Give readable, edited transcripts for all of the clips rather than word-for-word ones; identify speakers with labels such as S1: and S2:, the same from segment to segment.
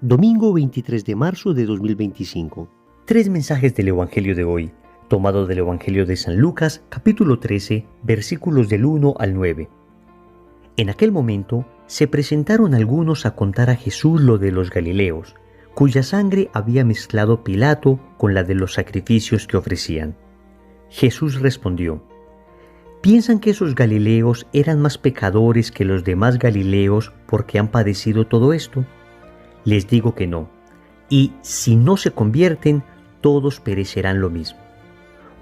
S1: Domingo 23 de marzo de 2025. Tres mensajes del Evangelio de hoy, tomado del Evangelio de San Lucas, capítulo 13, versículos del 1 al 9. En aquel momento se presentaron algunos a contar a Jesús lo de los Galileos, cuya sangre había mezclado Pilato con la de los sacrificios que ofrecían. Jesús respondió: ¿Piensan que esos Galileos eran más pecadores que los demás Galileos porque han padecido todo esto? Les digo que no, y si no se convierten, todos perecerán lo mismo.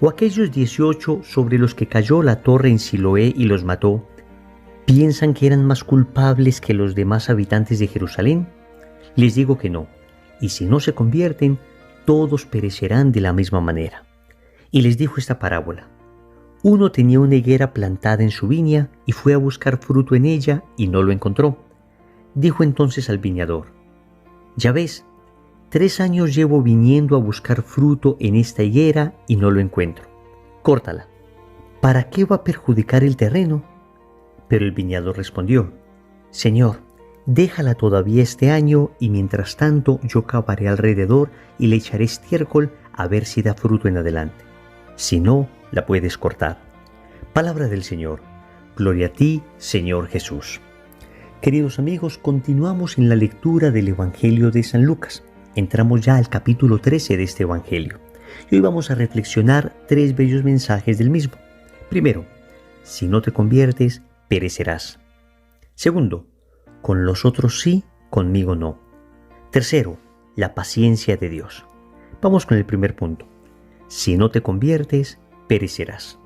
S1: ¿O aquellos 18 sobre los que cayó la torre en Siloé y los mató, piensan que eran más culpables que los demás habitantes de Jerusalén? Les digo que no, y si no se convierten, todos perecerán de la misma manera. Y les dijo esta parábola: uno tenía una higuera plantada en su viña y fue a buscar fruto en ella y no lo encontró. Dijo entonces al viñador: ya ves, 3 años llevo viniendo a buscar fruto en esta higuera y no lo encuentro. Córtala. ¿Para qué va a perjudicar el terreno? Pero el viñador respondió: Señor, déjala todavía este año y mientras tanto yo cavaré alrededor y le echaré estiércol a ver si da fruto en adelante. Si no, la puedes cortar. Palabra del Señor. Gloria a ti, Señor Jesús. Queridos amigos, continuamos en la lectura del Evangelio de San Lucas. Entramos ya al capítulo 13 de este Evangelio. Y hoy vamos a reflexionar 3 bellos mensajes del mismo. Primero, si no te conviertes, perecerás. Segundo, con los otros sí, conmigo no. Tercero, la paciencia de Dios. Vamos con el primer punto. Si no te conviertes, perecerás.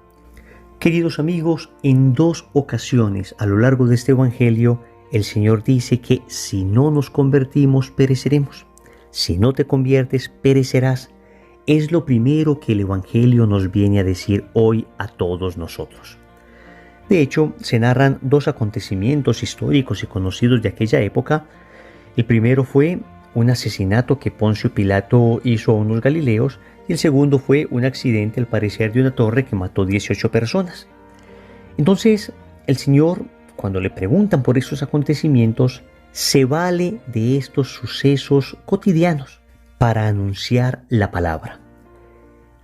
S1: Queridos amigos, en 2 ocasiones a lo largo de este Evangelio, el Señor dice que si no nos convertimos, pereceremos. Si no te conviertes, perecerás. Es lo primero que el Evangelio nos viene a decir hoy a todos nosotros. De hecho, se narran 2 acontecimientos históricos y conocidos de aquella época. El primero fue un asesinato que Poncio Pilato hizo a unos galileos, y el segundo fue un accidente al parecer de una torre que mató 18 personas. Entonces, el Señor, cuando le preguntan por esos acontecimientos, se vale de estos sucesos cotidianos para anunciar la palabra.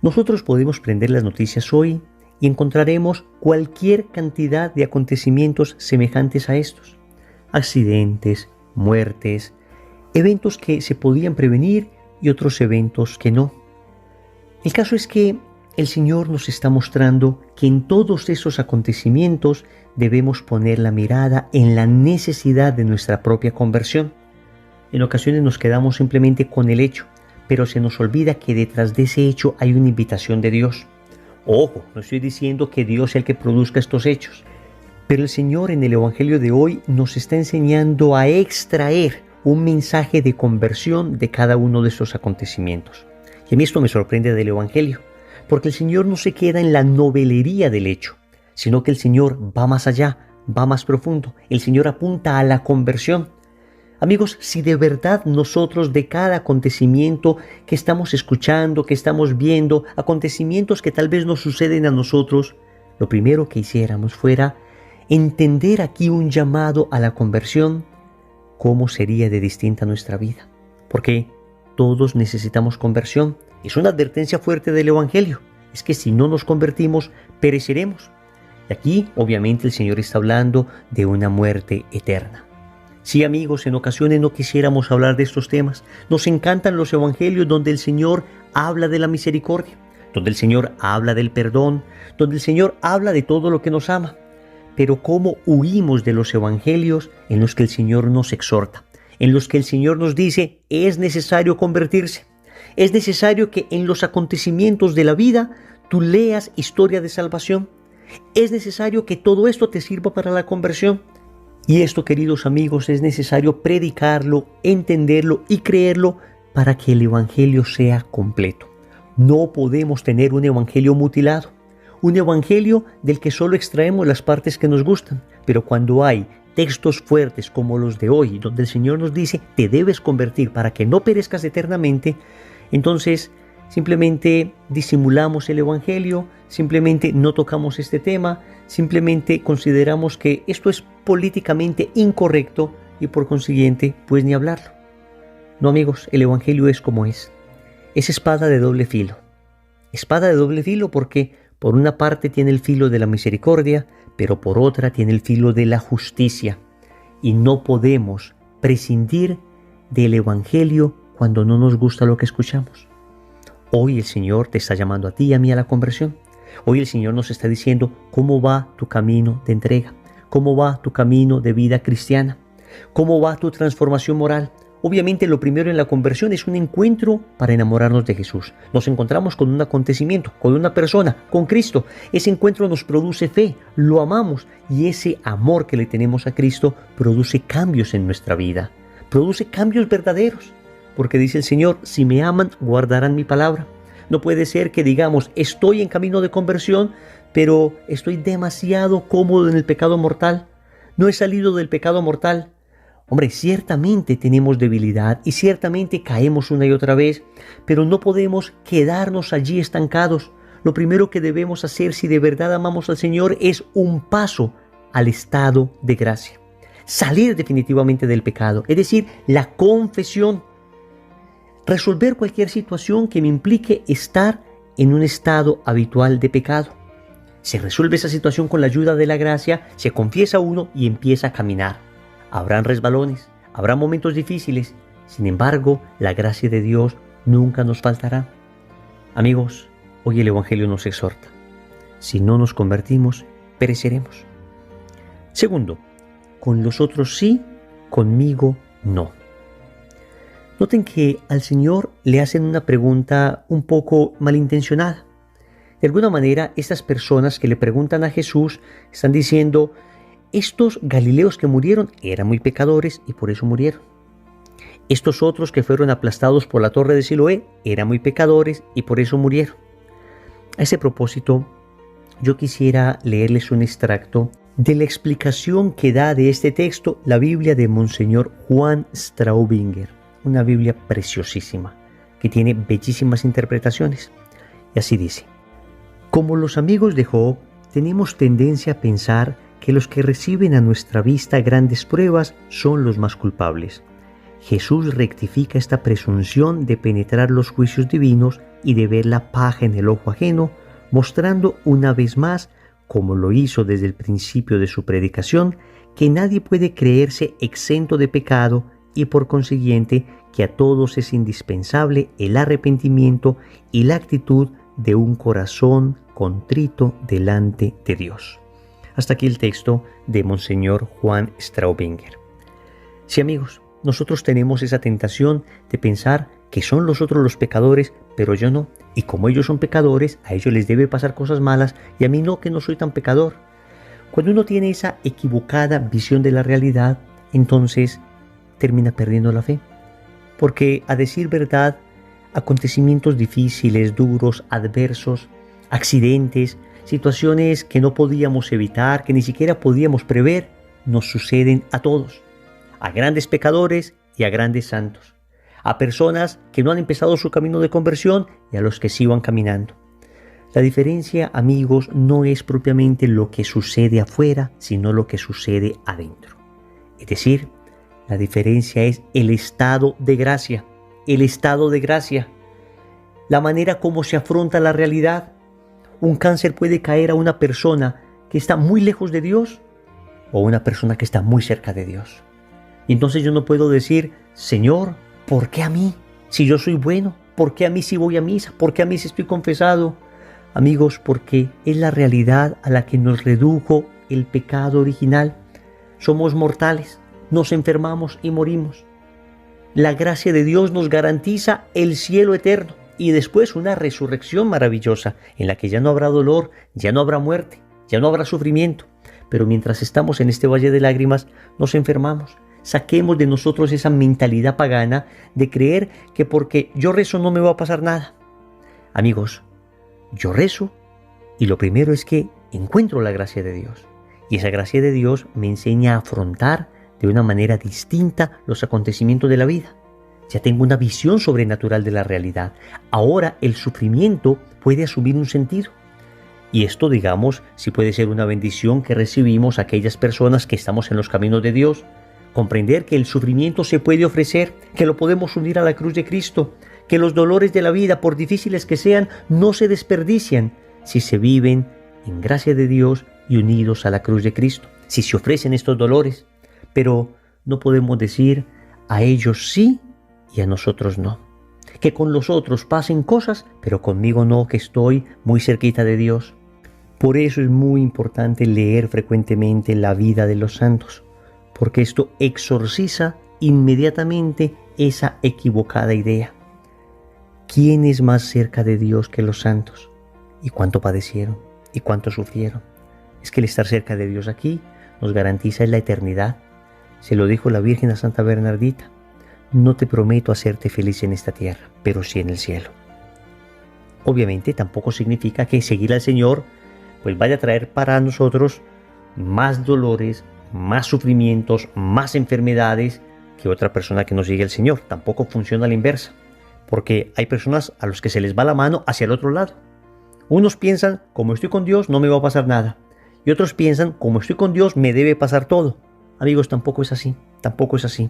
S1: Nosotros podemos prender las noticias hoy y encontraremos cualquier cantidad de acontecimientos semejantes a estos. Accidentes, muertes, eventos que se podían prevenir y otros eventos que no. El caso es que el Señor nos está mostrando que en todos esos acontecimientos debemos poner la mirada en la necesidad de nuestra propia conversión. En ocasiones nos quedamos simplemente con el hecho, pero se nos olvida que detrás de ese hecho hay una invitación de Dios. Ojo, no estoy diciendo que Dios sea el que produzca estos hechos, pero el Señor en el Evangelio de hoy nos está enseñando a extraer un mensaje de conversión de cada uno de estos acontecimientos. Y a mí esto me sorprende del Evangelio, porque el Señor no se queda en la novelería del hecho, sino que el Señor va más allá, va más profundo. El Señor apunta a la conversión. Amigos, si de verdad nosotros de cada acontecimiento que estamos escuchando, que estamos viendo, acontecimientos que tal vez nos suceden a nosotros, lo primero que hiciéramos fuera entender aquí un llamado a la conversión, ¿cómo sería de distinta nuestra vida? Porque todos necesitamos conversión. Es una advertencia fuerte del Evangelio. Es que si no nos convertimos, pereceremos. Y aquí, obviamente, el Señor está hablando de una muerte eterna. Sí, amigos, en ocasiones no quisiéramos hablar de estos temas. Nos encantan los Evangelios donde el Señor habla de la misericordia, donde el Señor habla del perdón, donde el Señor habla de todo lo que nos ama. Pero ¿cómo huimos de los Evangelios en los que el Señor nos exhorta? En los que el Señor nos dice, es necesario convertirse. Es necesario que en los acontecimientos de la vida tú leas historia de salvación. Es necesario que todo esto te sirva para la conversión. Y esto, queridos amigos, es necesario predicarlo, entenderlo y creerlo para que el Evangelio sea completo. No podemos tener un Evangelio mutilado, un Evangelio del que solo extraemos las partes que nos gustan. Pero cuando hay textos fuertes como los de hoy, donde el Señor nos dice, te debes convertir para que no perezcas eternamente, entonces simplemente disimulamos el Evangelio, simplemente no tocamos este tema, simplemente consideramos que esto es políticamente incorrecto y por consiguiente, pues ni hablarlo. No, amigos, el Evangelio es como es. Es espada de doble filo. Espada de doble filo porque por una parte tiene el filo de la misericordia, pero por otra tiene el filo de la justicia. Y no podemos prescindir del Evangelio cuando no nos gusta lo que escuchamos. Hoy el Señor te está llamando a ti y a mí a la conversión. Hoy el Señor nos está diciendo cómo va tu camino de entrega, cómo va tu camino de vida cristiana, cómo va tu transformación moral. Obviamente lo primero en la conversión es un encuentro para enamorarnos de Jesús. Nos encontramos con un acontecimiento, con una persona, con Cristo. Ese encuentro nos produce fe, lo amamos y ese amor que le tenemos a Cristo produce cambios en nuestra vida. Produce cambios verdaderos. Porque dice el Señor, si me aman, guardarán mi palabra. No puede ser que digamos, estoy en camino de conversión, pero estoy demasiado cómodo en el pecado mortal. No he salido del pecado mortal. Hombre, ciertamente tenemos debilidad y ciertamente caemos una y otra vez, pero no podemos quedarnos allí estancados. Lo primero que debemos hacer si de verdad amamos al Señor es un paso al estado de gracia. Salir definitivamente del pecado, es decir, la confesión. Resolver cualquier situación que me implique estar en un estado habitual de pecado. Se resuelve esa situación con la ayuda de la gracia, se confiesa uno y empieza a caminar. Habrán resbalones, habrá momentos difíciles, sin embargo, la gracia de Dios nunca nos faltará. Amigos, hoy el Evangelio nos exhorta. Si no nos convertimos, pereceremos. Segundo, con los otros sí, conmigo no. Noten que al Señor le hacen una pregunta un poco malintencionada. De alguna manera, estas personas que le preguntan a Jesús están diciendo, estos galileos que murieron eran muy pecadores y por eso murieron. Estos otros que fueron aplastados por la torre de Siloé eran muy pecadores y por eso murieron. A ese propósito, yo quisiera leerles un extracto de la explicación que da de este texto la Biblia de Monseñor Juan Straubinger, una Biblia preciosísima que tiene bellísimas interpretaciones. Y así dice: como los amigos de Job, tenemos tendencia a pensar que los que reciben a nuestra vista grandes pruebas son los más culpables. Jesús rectifica esta presunción de penetrar los juicios divinos y de ver la paja en el ojo ajeno, mostrando una vez más, como lo hizo desde el principio de su predicación, que nadie puede creerse exento de pecado y por consiguiente que a todos es indispensable el arrepentimiento y la actitud de un corazón contrito delante de Dios. Hasta aquí el texto de Monseñor Juan Straubinger. Sí, amigos, nosotros tenemos esa tentación de pensar que son los otros los pecadores, pero yo no. Y como ellos son pecadores, a ellos les debe pasar cosas malas y a mí no, que no soy tan pecador. Cuando uno tiene esa equivocada visión de la realidad, entonces termina perdiendo la fe. Porque, a decir verdad, acontecimientos difíciles, duros, adversos, accidentes, situaciones que no podíamos evitar, que ni siquiera podíamos prever, nos suceden a todos, a grandes pecadores y a grandes santos, a personas que no han empezado su camino de conversión y a los que sí van caminando. La diferencia, amigos, no es propiamente lo que sucede afuera, sino lo que sucede adentro. Es decir, la diferencia es el estado de gracia, la manera como se afronta la realidad. Un cáncer puede caer a una persona que está muy lejos de Dios o una persona que está muy cerca de Dios. Y entonces yo no puedo decir, Señor, ¿por qué a mí? Si yo soy bueno, ¿por qué a mí si voy a misa? ¿Por qué a mí si estoy confesado? Amigos, porque es la realidad a la que nos redujo el pecado original. Somos mortales, nos enfermamos y morimos. La gracia de Dios nos garantiza el cielo eterno. Y después una resurrección maravillosa en la que ya no habrá dolor, ya no habrá muerte, ya no habrá sufrimiento. Pero mientras estamos en este valle de lágrimas, nos enfermamos. Saquemos de nosotros esa mentalidad pagana de creer que porque yo rezo no me va a pasar nada. Amigos, yo rezo y lo primero es que encuentro la gracia de Dios. Y esa gracia de Dios me enseña a afrontar de una manera distinta los acontecimientos de la vida. Ya tengo una visión sobrenatural de la realidad. Ahora el sufrimiento puede asumir un sentido. Y esto, digamos, sí puede ser una bendición que recibimos aquellas personas que estamos en los caminos de Dios, comprender que el sufrimiento se puede ofrecer, que lo podemos unir a la cruz de Cristo, que los dolores de la vida, por difíciles que sean, no se desperdician si se viven en gracia de Dios y unidos a la cruz de Cristo, si se ofrecen estos dolores. Pero no podemos decir a ellos sí y a nosotros no. Que con los otros pasen cosas, pero conmigo no, que estoy muy cerquita de Dios. Por eso es muy importante leer frecuentemente la vida de los santos, porque esto exorciza inmediatamente esa equivocada idea. ¿Quién es más cerca de Dios que los santos? ¿Y cuánto padecieron? ¿Y cuánto sufrieron? Es que el estar cerca de Dios aquí nos garantiza la eternidad. Se lo dijo la Virgen a Santa Bernardita: no te prometo hacerte feliz en esta tierra, pero sí en el cielo. Obviamente tampoco significa que seguir al Señor pues vaya a traer para nosotros más dolores, más sufrimientos, más enfermedades que otra persona que no sigue al Señor. Tampoco funciona a la inversa, porque hay personas a los que se les va la mano hacia el otro lado. Unos piensan, como estoy con Dios no me va a pasar nada, y otros piensan, como estoy con Dios me debe pasar todo. Amigos, tampoco es así, tampoco es así.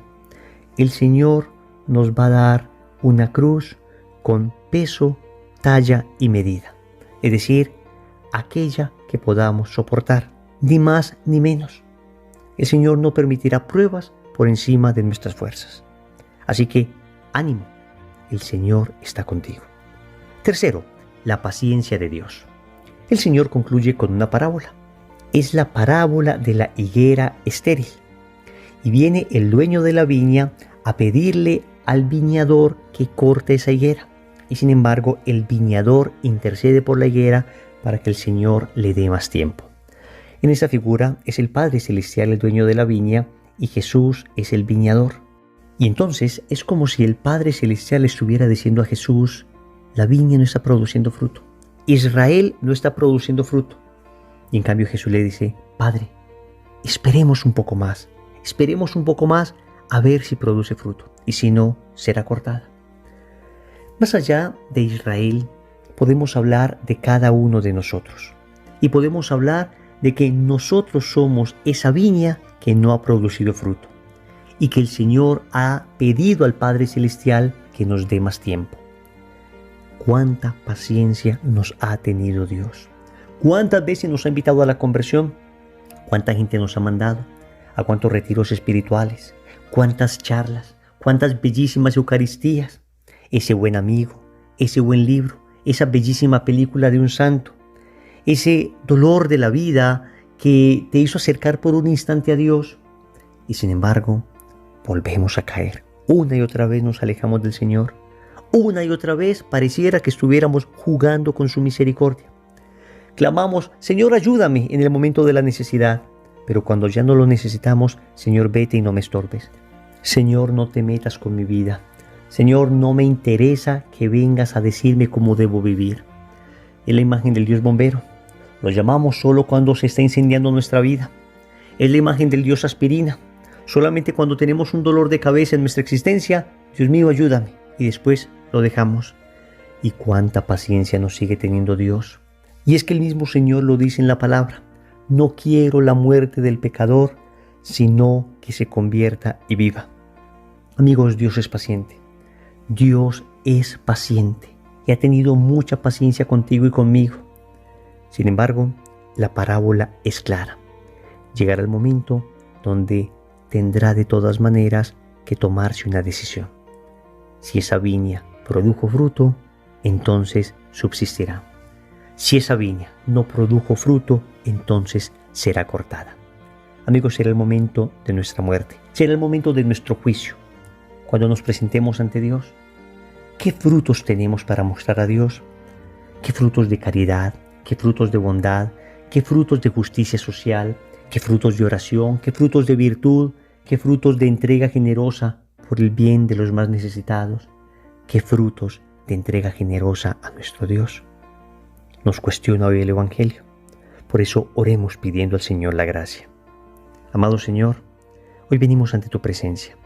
S1: El Señor nos va a dar una cruz con peso, talla y medida, es decir, aquella que podamos soportar, ni más ni menos. El Señor no permitirá pruebas por encima de nuestras fuerzas. Así que, ánimo, el Señor está contigo. Tercero, la paciencia de Dios. El Señor concluye con una parábola. Es la parábola de la higuera estéril. Y viene el dueño de la viña a pedirle al viñador que corte esa higuera. Y sin embargo, el viñador intercede por la higuera para que el Señor le dé más tiempo. En esta figura es el Padre Celestial el dueño de la viña y Jesús es el viñador. Y entonces es como si el Padre Celestial estuviera diciendo a Jesús: la viña no está produciendo fruto, Israel no está produciendo fruto. Y en cambio Jesús le dice: Padre, esperemos un poco más a ver si produce fruto, y si no, será cortada. Más allá de Israel, podemos hablar de cada uno de nosotros, y podemos hablar de que nosotros somos esa viña que no ha producido fruto, y que el Señor ha pedido al Padre Celestial que nos dé más tiempo. ¿Cuánta paciencia nos ha tenido Dios? ¿Cuántas veces nos ha invitado a la conversión? ¿Cuánta gente nos ha mandado? ¿A cuántos retiros espirituales? ¿Cuántas charlas? ¿Cuántas bellísimas Eucaristías? Ese buen amigo, ese buen libro, esa bellísima película de un santo, ese dolor de la vida que te hizo acercar por un instante a Dios. Y sin embargo, volvemos a caer. Una y otra vez nos alejamos del Señor. Una y otra vez pareciera que estuviéramos jugando con su misericordia. Clamamos: Señor, ayúdame en el momento de la necesidad. Pero cuando ya no lo necesitamos: Señor, vete y no me estorbes. Señor, no te metas con mi vida. Señor, no me interesa que vengas a decirme cómo debo vivir. Es la imagen del Dios bombero. Lo llamamos solo cuando se está incendiando nuestra vida. Es la imagen del Dios aspirina. Solamente cuando tenemos un dolor de cabeza en nuestra existencia: Dios mío, ayúdame. Y después lo dejamos. ¿Y cuánta paciencia nos sigue teniendo Dios? Y es que el mismo Señor lo dice en la palabra: no quiero la muerte del pecador, sino que se convierta y viva. Amigos, Dios es paciente. Dios es paciente y ha tenido mucha paciencia contigo y conmigo. Sin embargo, la parábola es clara. Llegará el momento donde tendrá de todas maneras que tomarse una decisión. Si esa viña produjo fruto, entonces subsistirá. Si esa viña no produjo fruto, entonces será cortada. Amigos, será el momento de nuestra muerte. Será el momento de nuestro juicio. Cuando nos presentemos ante Dios, ¿qué frutos tenemos para mostrar a Dios? ¿Qué frutos de caridad? ¿Qué frutos de bondad? ¿Qué frutos de justicia social? ¿Qué frutos de oración? ¿Qué frutos de virtud? ¿Qué frutos de entrega generosa por el bien de los más necesitados? ¿Qué frutos de entrega generosa a nuestro Dios? Nos cuestiona hoy el Evangelio. Por eso oremos pidiendo al Señor la gracia. Amado Señor, hoy venimos ante tu presencia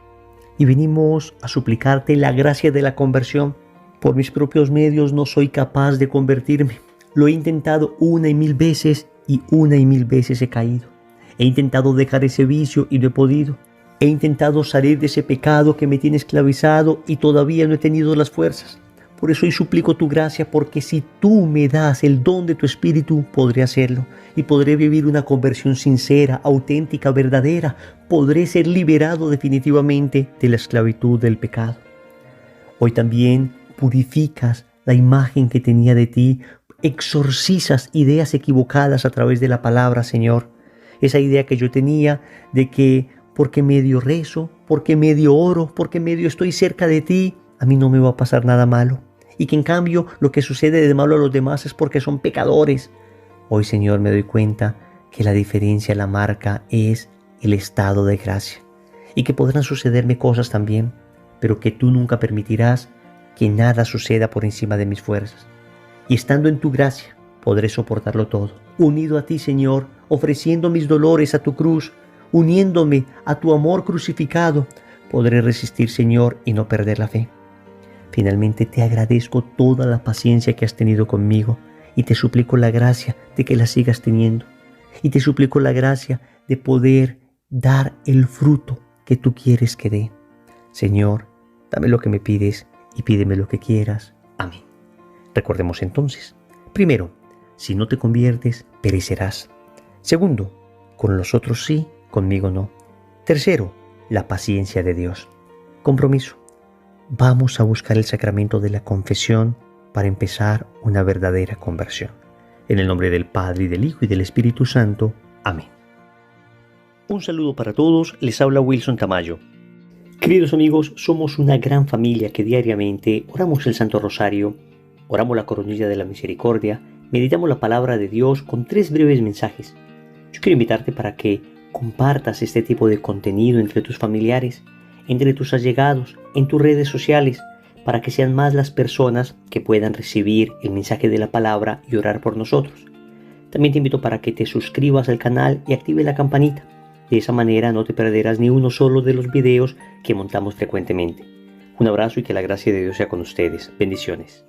S1: y venimos a suplicarte la gracia de la conversión. Por mis propios medios no soy capaz de convertirme. Lo he intentado una y mil veces he caído. He intentado dejar ese vicio y no he podido. He intentado salir de ese pecado que me tiene esclavizado y todavía no he tenido las fuerzas. Por eso hoy suplico tu gracia, porque si tú me das el don de tu Espíritu, podré hacerlo y podré vivir una conversión sincera, auténtica, verdadera. Podré ser liberado definitivamente de la esclavitud del pecado. Hoy también purificas la imagen que tenía de ti, exorcizas ideas equivocadas a través de la palabra, Señor. Esa idea que yo tenía de que porque medio rezo, porque medio oro, porque medio estoy cerca de ti, a mí no me va a pasar nada malo. Y que en cambio lo que sucede de malo a los demás es porque son pecadores. Hoy, Señor, me doy cuenta que la diferencia, la marca es el estado de gracia. Y que podrán sucederme cosas también, pero que tú nunca permitirás que nada suceda por encima de mis fuerzas. Y estando en tu gracia, podré soportarlo todo. Unido a ti, Señor, ofreciendo mis dolores a tu cruz, uniéndome a tu amor crucificado, podré resistir, Señor, y no perder la fe. Finalmente te agradezco toda la paciencia que has tenido conmigo y te suplico la gracia de que la sigas teniendo. Y te suplico la gracia de poder dar el fruto que tú quieres que dé. Señor, dame lo que me pides y pídeme lo que quieras. Amén. Recordemos entonces. Primero, si no te conviertes, perecerás. Segundo, con los otros sí, conmigo no. Tercero, la paciencia de Dios. Compromiso. Vamos a buscar el sacramento de la confesión para empezar una verdadera conversión. En el nombre del Padre, y del Hijo, y del Espíritu Santo. Amén. Un saludo para todos, les habla Wilson Tamayo. Queridos amigos, somos una gran familia que diariamente oramos el Santo Rosario, oramos la Coronilla de la Misericordia, meditamos la palabra de Dios con 3 breves mensajes. Yo quiero invitarte para que compartas este tipo de contenido entre tus familiares, entre tus allegados, en tus redes sociales, para que sean más las personas que puedan recibir el mensaje de la palabra y orar por nosotros. También te invito para que te suscribas al canal y active la campanita. De esa manera no te perderás ni uno solo de los videos que montamos frecuentemente. Un abrazo y que la gracia de Dios sea con ustedes. Bendiciones.